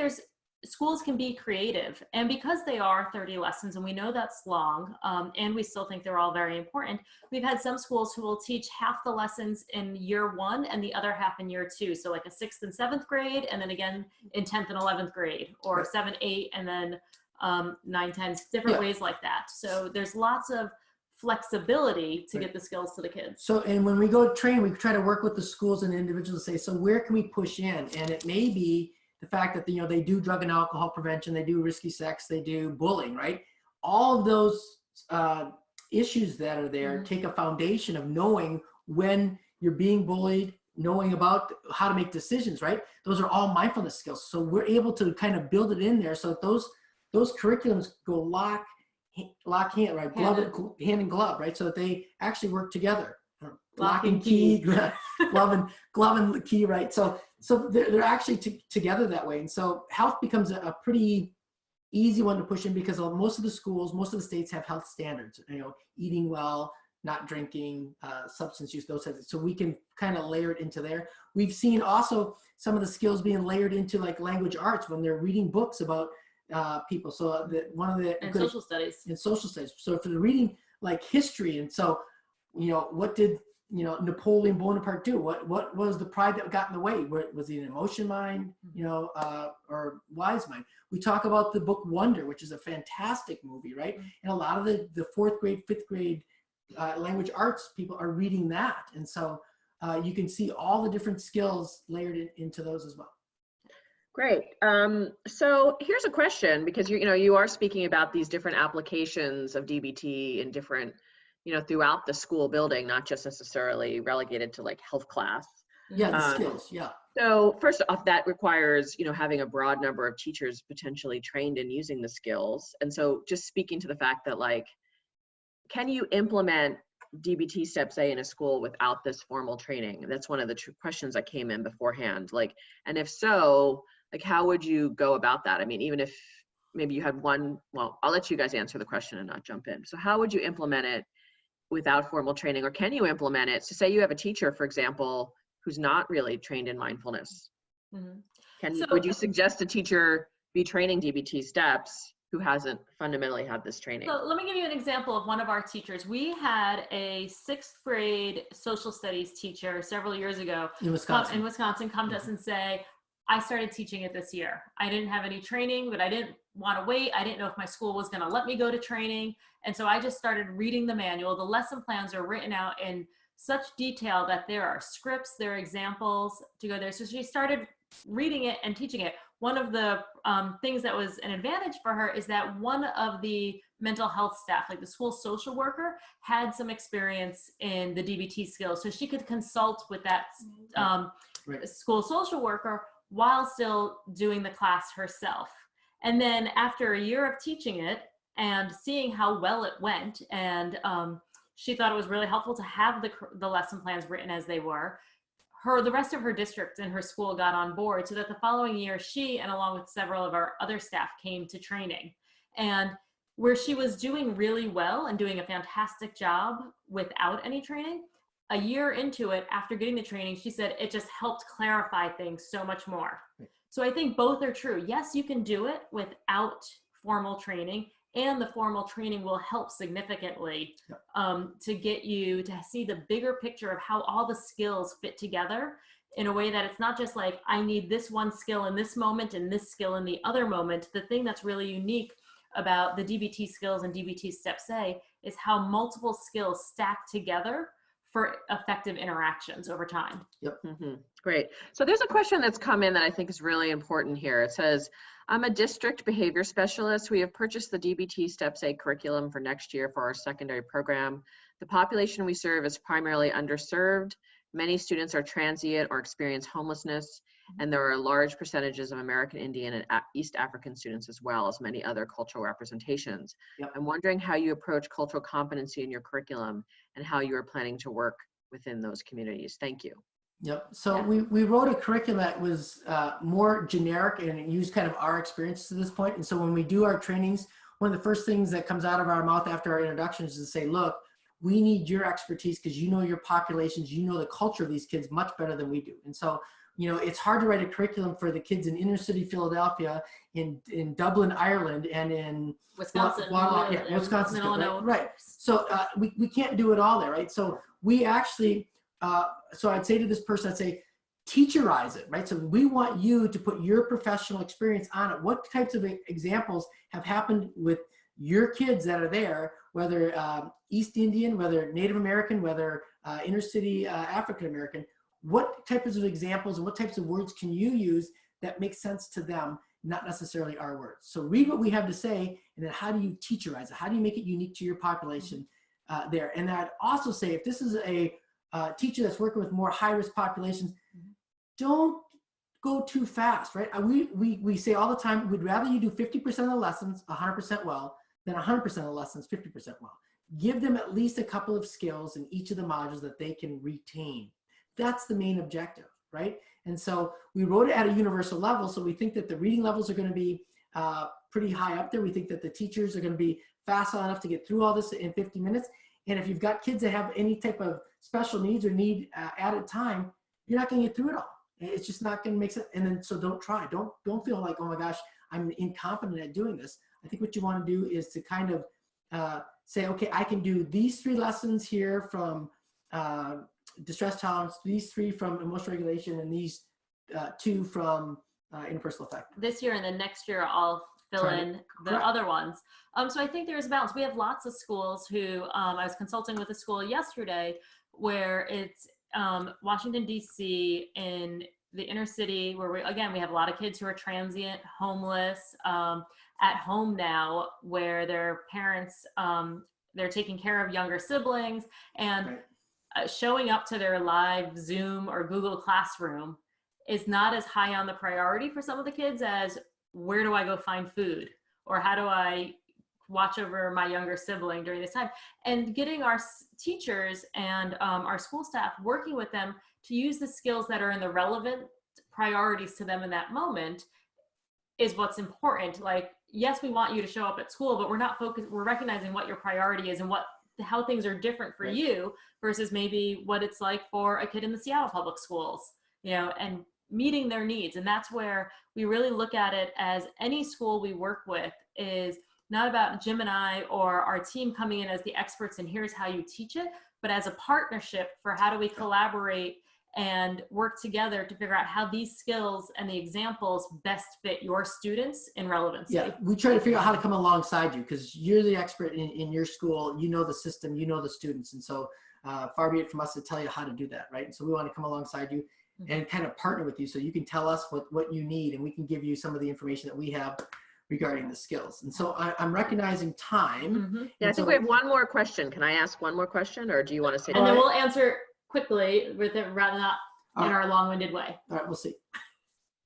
Speaker 2: schools can be creative, and because they are 30 lessons and we know that's long, and we still think they're all very important, we've had some schools who will teach half the lessons in year 1 and the other half in year 2. So like a 6th and 7th grade, and then again in 10th and 11th grade, or 7, 8, and then 9, 10, different ways like that. So there's lots of flexibility to get the skills to the kids.
Speaker 3: So, and when we go train, we try to work with the schools and the individuals to say, so where can we push in? And it may be the fact that, they do drug and alcohol prevention, they do risky sex, they do bullying, right? All of those issues that are there take a foundation of knowing when you're being bullied, knowing about how to make decisions, right? Those are all mindfulness skills. So we're able to kind of build it in there so that those curriculums go lock hand, right? Hand and glove, right? So that they actually work together. Lock and key, glove and key, right? So they're actually together that way. And so health becomes a pretty easy one to push in because most of the schools, most of the states have health standards, eating well, not drinking, substance use, those types of things. So we can kind of layer it into there. We've seen also some of the skills being layered into like language arts when they're reading books about people. So
Speaker 2: social studies.
Speaker 3: In social studies. So if they're reading like history, and so, what did Napoleon Bonaparte do? What was the pride that got in the way? Was he an emotion mind, or wise mind? We talk about the book Wonder, which is a fantastic movie, right? And a lot of the 4th grade, 5th grade language arts people are reading that. And so you can see all the different skills layered into those as well.
Speaker 4: Great. So here's a question, because you are speaking about these different applications of DBT in different, throughout the school building, not just necessarily relegated to like health class.
Speaker 3: Yeah, the skills, yeah.
Speaker 4: So first off, that requires, having a broad number of teachers potentially trained in using the skills. And so just speaking to the fact that like, can you implement DBT steps A in a school without this formal training? That's one of the questions that came in beforehand. Like, and if so, like, how would you go about that? I mean, even if maybe you had one, well, I'll let you guys answer the question and not jump in. So how would you implement it without formal training, or can you implement it? So say you have a teacher, for example, who's not really trained in mindfulness. Mm-hmm. Would you suggest a teacher be training DBT steps who hasn't fundamentally had this training?
Speaker 2: So let me give you an example of one of our teachers. We had a 6th grade social studies teacher several years ago
Speaker 3: in Wisconsin
Speaker 2: come to us and say, I started teaching it this year. I didn't have any training, but I didn't want to wait. I didn't know if my school was going to let me go to training. And so I just started reading the manual. The lesson plans are written out in such detail that there are scripts, there are examples to go there. So she started reading it and teaching it. One of the things that was an advantage for her is that one of the mental health staff, like the school social worker, had some experience in the DBT skills. So she could consult with that school social worker while still doing the class herself. And then after a year of teaching it and seeing how well it went, and she thought it was really helpful to have the lesson plans written as they were, the rest of her district and her school got on board, so that the following year she, and along with several of our other staff, came to training. And where she was doing really well and doing a fantastic job without any training, a year into it, after getting the training, she said it just helped clarify things so much more. So I think both are true. Yes, you can do it without formal training, and the formal training will help significantly to get you to see the bigger picture of how all the skills fit together in a way that it's not just like, I need this one skill in this moment and this skill in the other moment. The thing that's really unique about the DBT skills and DBT Steps A is how multiple skills stack together for effective interactions over time.
Speaker 3: Yep.
Speaker 4: Mm-hmm. Great. So there's a question that's come in that I think is really important here. It says, I'm a district behavior specialist. We have purchased the DBT Steps A curriculum for next year for our secondary program. The population we serve is primarily underserved. Many students are transient or experience homelessness, and there are large percentages of American Indian and East African students, as well as many other cultural representations. Yep. I'm wondering how you approach cultural competency in your curriculum and how you are planning to work within those communities. Thank you.
Speaker 3: Yep. So we wrote a curriculum that was more generic and it used kind of our experience to this point. And so when we do our trainings, one of the first things that comes out of our mouth after our introductions is to say, look, we need your expertise because you know your populations, you know the culture of these kids much better than we do. And so, you know, it's hard to write a curriculum for the kids in inner city Philadelphia, in Dublin, Ireland, and in
Speaker 2: Wisconsin,
Speaker 3: Wisconsin, right? So we can't do it all there, right? So we actually, so I'd say to this person, I'd say, teacherize it, right? So we want you to put your professional experience on it. What types of examples have happened with your kids that are there, whether East Indian, whether Native American, whether inner city African American? What types of examples and what types of words can you use that make sense to them, not necessarily our words? So read what we have to say, and then how do you teacherize it? How do you make it unique to your population there? And I'd also say, if this is a teacher that's working with more high-risk populations, don't go too fast, right? We say all the time, we'd rather you do 50% of the lessons 100% well than 100% of the lessons 50% well. Give them at least a couple of skills in each of the modules that they can retain. That's the main objective, right? And so we wrote it at a universal level, so we think that the reading levels are going to be pretty high up there. We think that the teachers are going to be fast enough to get through all this in 50 minutes. And if you've got kids that have any type of special needs or need added time, you're not going to get through it all. It's just not going to make sense. And then, so don't try. Don't feel like, oh my gosh, I'm incompetent at doing this. I think what you want to do is to kind of say, okay, I can do these 3 lessons here from distress tolerance, these 3 from emotional regulation, and these 2 from interpersonal effectiveness.
Speaker 2: This year and then next year, I'll fill in the other ones. So I think there's a balance. We have lots of schools who, I was consulting with a school yesterday where it's Washington, D.C. in the inner city where we have a lot of kids who are transient, homeless, at home now where their parents, they're taking care of younger siblings and showing up to their live Zoom or Google Classroom is not as high on the priority for some of the kids as where do I go find food or how do I watch over my younger sibling during this time, and getting our teachers and our school staff working with them to use the skills that are in the relevant priorities to them in that moment is what's important. Like, yes, we want you to show up at school, but we're not focused, we're recognizing what your priority is and how things are different for you versus maybe what it's like for a kid in the Seattle public schools, and meeting their needs. And that's where we really look at it as any school we work with is not about Jim and I or our team coming in as the experts and here's how you teach it, but as a partnership for how do we collaborate and work together to figure out how these skills and the examples best fit your students in relevancy.
Speaker 3: Yeah, we try to figure out how to come alongside you because you're the expert in your school, you know the system, you know the students. And so far be it from us to tell you how to do that, right? And so we want to come alongside you and kind of partner with you so you can tell us what you need and we can give you some of the information that we have regarding the skills. And so I'm recognizing time.
Speaker 4: Yeah, I think we have one more question. Can I ask one more question or do you want to say?
Speaker 2: And then we'll answer quickly with it rather not in our long-winded way.
Speaker 3: All right, we'll see.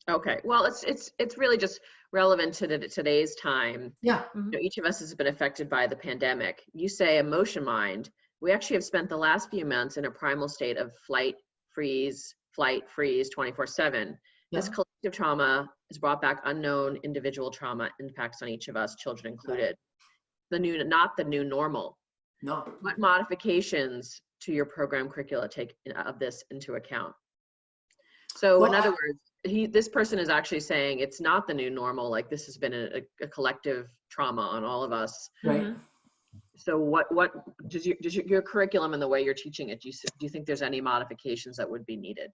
Speaker 4: Okay, well, it's really just relevant to today's time.
Speaker 3: Yeah.
Speaker 4: Each of us has been affected by the pandemic. You say emotion mind. We actually have spent the last few months in a primal state of flight, freeze 24/7. This collective trauma has brought back unknown individual trauma impacts on each of us, children included. Not the new normal.
Speaker 3: No.
Speaker 4: What modifications to your program curricula take of this into account? So in other words, this person is actually saying it's not the new normal, like this has been a collective trauma on all of us.
Speaker 3: Right.
Speaker 4: So what does your curriculum and the way you're teaching it, do you think there's any modifications that would be needed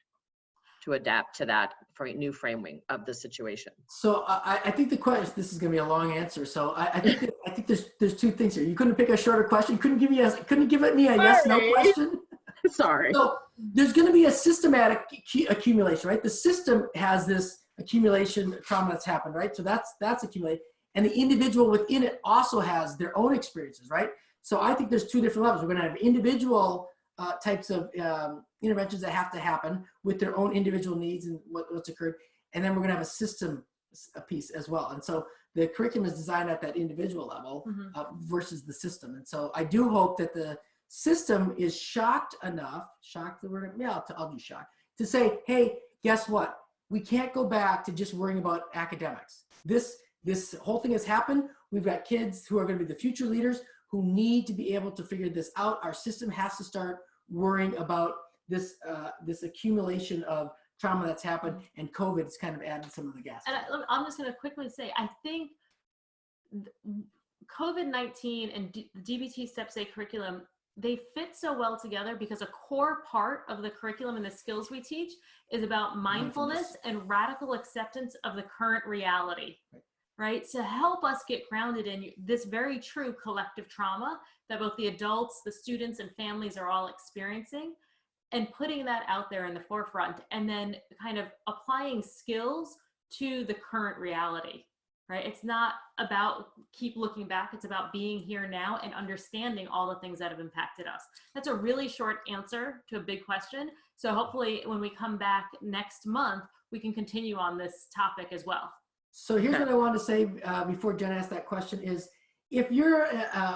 Speaker 4: to adapt to that new framing of the situation?
Speaker 3: So I think the question, this is going to be a long answer. So I think there's 2 things here. You couldn't pick a shorter question. Couldn't give me a yes, no question.
Speaker 4: Sorry.
Speaker 3: So there's going to be a systematic accumulation, right? The system has this accumulation trauma that's happened, right? So that's accumulated. And the individual within it also has their own experiences, right? So I think there's 2 different levels. We're going to have individual types of interventions that have to happen with their own individual needs and what's occurred. And then we're going to have a system piece as well. And so the curriculum is designed at that individual level versus the system. And so I do hope that the system is shocked enough, I'll do shock, to say, hey, guess what? We can't go back to just worrying about academics. This whole thing has happened. We've got kids who are going to be the future leaders who need to be able to figure this out. Our system has to start worrying about this accumulation of trauma that's happened, and COVID has kind of added some of the gas.
Speaker 2: And I'm just going to quickly say, I think COVID-19 and the DBT Steps A curriculum, they fit so well together because a core part of the curriculum and the skills we teach is about mindfulness and radical acceptance of the current reality. Right? To help us get grounded in this very true collective trauma that both the adults, the students, and families are all experiencing, and putting that out there in the forefront, and then kind of applying skills to the current reality. right? It's not about keep looking back. It's about being here now and understanding all the things that have impacted us. That's a really short answer to a big question. So hopefully when we come back next month, we can continue on this topic as well.
Speaker 3: So here's what I want to say before Jen asks that question is, if you're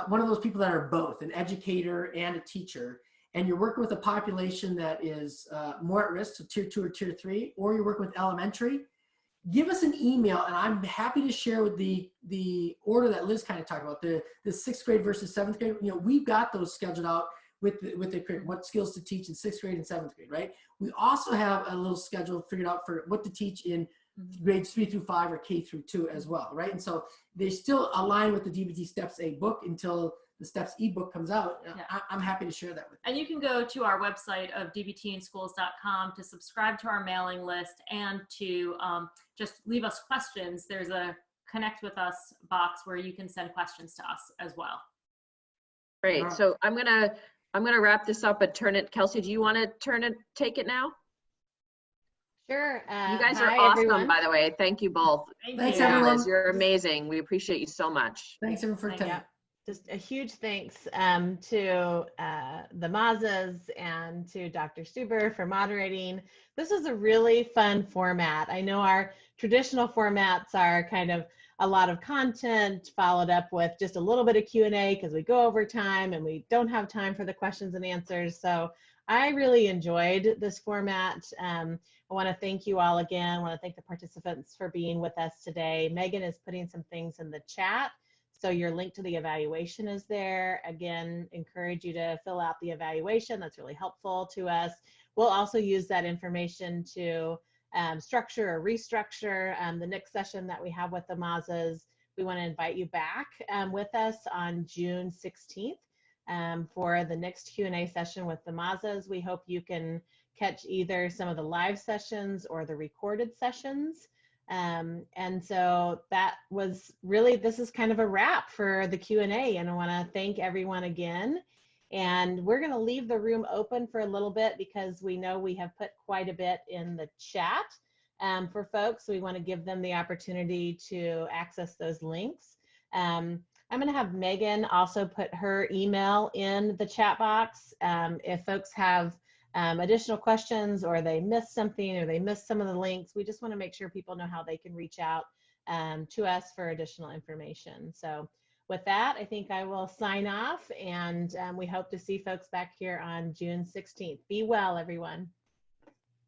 Speaker 3: one of those people that are both an educator and a teacher, and you're working with a population that is more at risk, so tier 2 or tier 3, or you're working with elementary, give us an email, and I'm happy to share with the order that Liz kind of talked about, the 6th grade versus 7th grade. You know, we've got those scheduled out with the what skills to teach in 6th grade and 7th grade, right? We also have a little schedule figured out for what to teach in grades 3 through 5 or K through 2 as well, right? And so they still align with the DBT Steps A book until the Steps ebook comes out.
Speaker 2: Yeah.
Speaker 3: I'm happy to share that with you.
Speaker 2: And you can go to our website of dbtinschools.com to subscribe to our mailing list and to just leave us questions. There's a connect with us box where you can send questions to us as well.
Speaker 4: Great.
Speaker 3: Right.
Speaker 4: So I'm gonna wrap this up and turn it. Kelsey, do you want to take it now?
Speaker 1: Sure.
Speaker 4: You guys are
Speaker 1: hi,
Speaker 4: awesome,
Speaker 1: everyone.
Speaker 4: by the way. Thank you both.
Speaker 3: Thanks,
Speaker 2: you.
Speaker 3: everyone.
Speaker 4: Liz, you're amazing. We appreciate you so much.
Speaker 3: Thanks everyone for attending.
Speaker 1: Yeah. Just a huge thanks to the Mazzas and to Dr. Stuber for moderating. This is a really fun format. I know our traditional formats are kind of a lot of content followed up with just a little bit of Q&A because we go over time and we don't have time for the questions and answers. So I really enjoyed this format. I want to thank you all again. I want to thank the participants for being with us today. Megan is putting some things in the chat. So your link to the evaluation is there. Again, encourage you to fill out the evaluation. That's really helpful to us. We'll also use that information to structure or restructure the next session that we have with the Mazzas. We want to invite you back with us on June 16th for the next Q&A session with the Mazzas. We hope you can catch either some of the live sessions or the recorded sessions. And so that was really, this is kind of a wrap for the Q&A, and I want to thank everyone again. And we're going to leave the room open for a little bit because we know we have put quite a bit in the chat for folks. We want to give them the opportunity to access those links. I'm going to have Megan also put her email in the chat box. If folks have additional questions or they missed something or they missed some of the links, we just want to make sure people know how they can reach out to us for additional information. So with that, I think I will sign off, and we hope to see folks back here on June 16th. Be well, everyone.